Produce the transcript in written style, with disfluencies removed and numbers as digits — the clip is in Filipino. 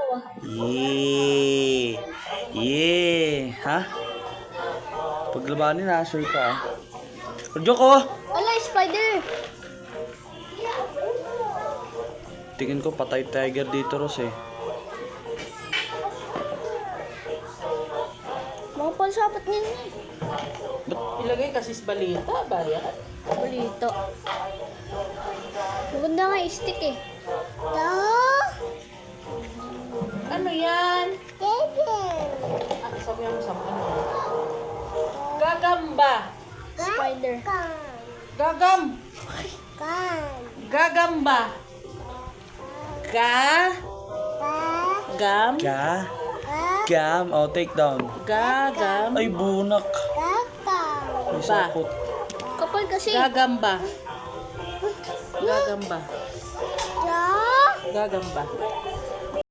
Yeah. Yeah. Ha? Paglabanin na, sure ka. Joke ko! Ala, spider! Tingin ko patay tiger dito, Ros eh. Mga pansapat niyan eh. Ilagay kasi sa balita ba yan? Balito. Maganda nga yung stick eh. Ano yan? Ah, sabi mo sa ano? Gagamba. Spider. Gagamba. Gam. Gam. Oh, take down. Gagam. Ay, bunak. Ay, sakot. Kapal kasi. Gagamba. Gagamba.